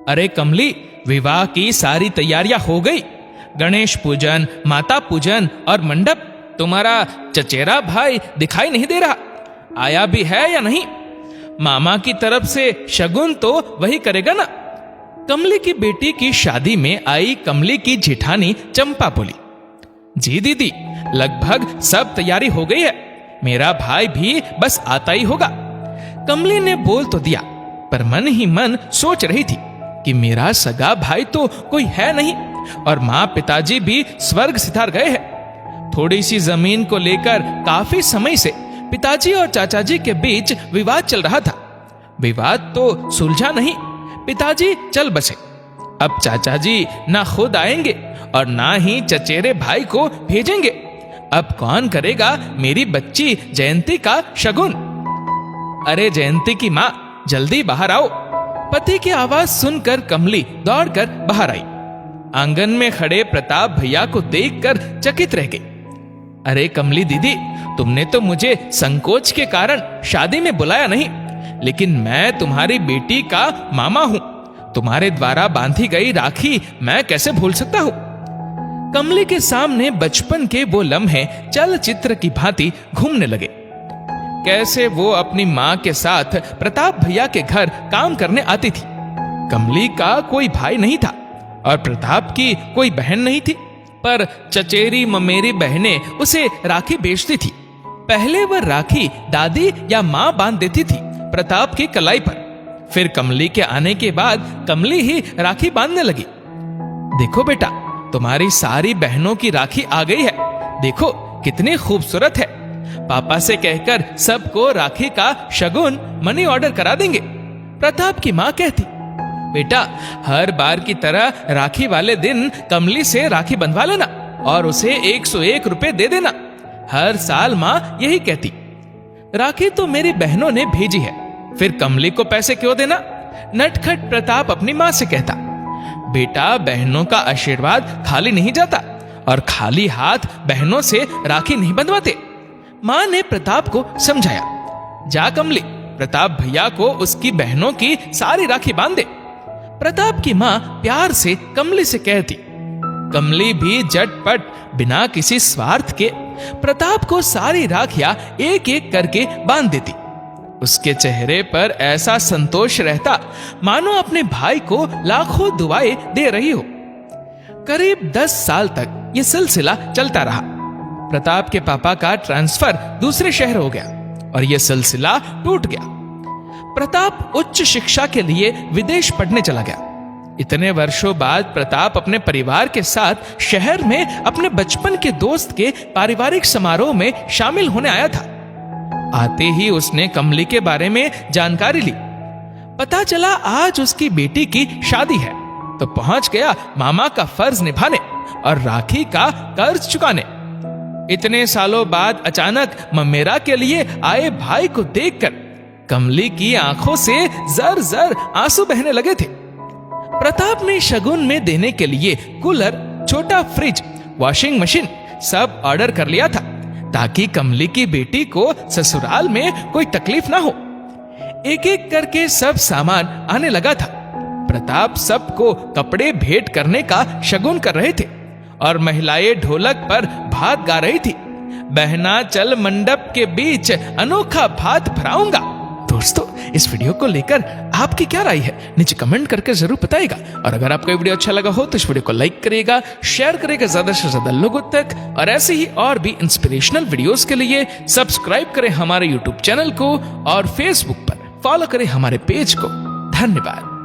अरे कमली, विवाह की सारी तैयारियां हो गई। गणेश पूजन, माता पूजन और मंडप। तुम्हारा चचेरा भाई दिखाई नहीं दे रहा, आया भी है या नहीं? मामा की तरफ से शगुन तो वही करेगा ना। कमली की बेटी की शादी में आई कमली की जेठानी चंपा बोली, जी दीदी, लगभग सब तैयारी हो गई है, मेरा भाई भी बस आता ही होगा। कमली ने बोल तो दिया, पर मन ही मन सोच रही थी कि मेरा सगा भाई तो कोई है नहीं और माँ पिताजी भी स्वर्ग सिधार गए हैं। थोड़ी सी जमीन को लेकर काफी समय से पिताजी और चाचा जी के बीच विवाद चल रहा था। विवाद तो सुलझा नहीं, पिताजी चल बसे। अब चाचा जी ना खुद आएंगे और ना ही चचेरे भाई को भेजेंगे। अब कौन करेगा मेरी बच्ची जयंती का शगुन? अरे जयंती की माँ, जल्दी बाहर आओ। पति की आवाज सुनकर कमली दौड़कर बाहर आई। आंगन में खड़े प्रताप भैया को देखकर चकित रह गई। अरे कमली दीदी, तुमने तो मुझे संकोच के कारण शादी में बुलाया नहीं, लेकिन मैं तुम्हारी बेटी का मामा हूं। तुम्हारे द्वारा बांधी गई राखी मैं कैसे भूल सकता हूं? कमली के सामने बचपन के वो लम्हे चलचित्र की भांति घूमने लगे। कैसे वो अपनी माँ के साथ प्रताप भैया के घर काम करने आती थी। कमली का कोई भाई नहीं था और प्रताप की कोई बहन नहीं थी, पर चचेरी ममेरी बहनें उसे राखी बेचती थी। पहले वह राखी दादी या माँ बांध देती थी प्रताप की कलाई पर। फिर कमली के आने के बाद कमली ही राखी बांधने लगी। देखो बेटा, तुम्हारी सारी बहनों की राखी आ गई है, देखो कितनी खूबसूरत है। पापा से कहकर सबको राखी का शगुन मनी ऑर्डर करा देंगे। प्रताप की माँ कहती, बेटा हर बार की तरह राखी वाले दिन कमली से राखी बंधवा लेना और उसे 101 रुपए दे देना। हर साल माँ यही कहती। राखी तो मेरी बहनों ने भेजी है, फिर कमली को पैसे क्यों देना? नटखट प्रताप अपनी माँ से कहता। बेटा, बहनों का आशीर्वाद खाली नहीं जाता और खाली हाथ बहनों से राखी नहीं बंधवाते। माँ ने प्रताप को समझाया। जा कमली, प्रताप भैया को उसकी बहनों की सारी राखी बांध दे। प्रताप की माँ प्यार से कमली से कहती। कमली भी झटपट बिना किसी स्वार्थ के प्रताप को सारी राखियां एक एक करके बांध देती। उसके चेहरे पर ऐसा संतोष रहता मानो अपने भाई को लाखों दुआएं दे रही हो। करीब 10 साल तक ये सिलसिला चलता रहा। प्रताप के पापा का ट्रांसफर दूसरे शहर हो गया और यह सिलसिला टूट गया। प्रताप उच्च शिक्षा के लिए विदेश पढ़ने चला गया। इतने वर्षों बाद प्रताप अपने परिवार के साथ शहर में अपने बचपन के दोस्त के पारिवारिक समारोह में शामिल होने आया था। आते ही उसने कमली के बारे में जानकारी ली। पता चला आज उसकी बेटी की शादी है, तो पहुंच गया मामा का फर्ज निभाने और राखी का कर्ज चुकाने। इतने सालों बाद अचानक ममेरा के लिए आए भाई को देखकर कमली की आंखों से जर जर आंसू बहने लगे थे। प्रताप ने शगुन में देने के लिए कूलर, छोटा फ्रिज, वॉशिंग मशीन सब ऑर्डर कर लिया था, ताकि कमली की बेटी को ससुराल में कोई तकलीफ ना हो। एक एक करके सब सामान आने लगा था। प्रताप सबको कपड़े भेंट करने का शगुन कर रहे थे और महिलाएं ढोलक पर भात गा रही थी। बहना चल मंडप के बीच अनोखा भात भराऊंगा। दोस्तों, इस वीडियो को लेकर आपकी क्या राय है नीचे कमेंट करके जरूर बताइएगा। और अगर आपको वीडियो अच्छा लगा हो तो इस वीडियो को लाइक करिएगा, शेयर करिएगा ज्यादा से ज्यादा लोगों तक। और ऐसे ही और भी इंस्पिरेशनल वीडियोस के लिए सब्सक्राइब करें हमारे यूट्यूब चैनल को और फेसबुक पर फॉलो करें हमारे पेज को। धन्यवाद।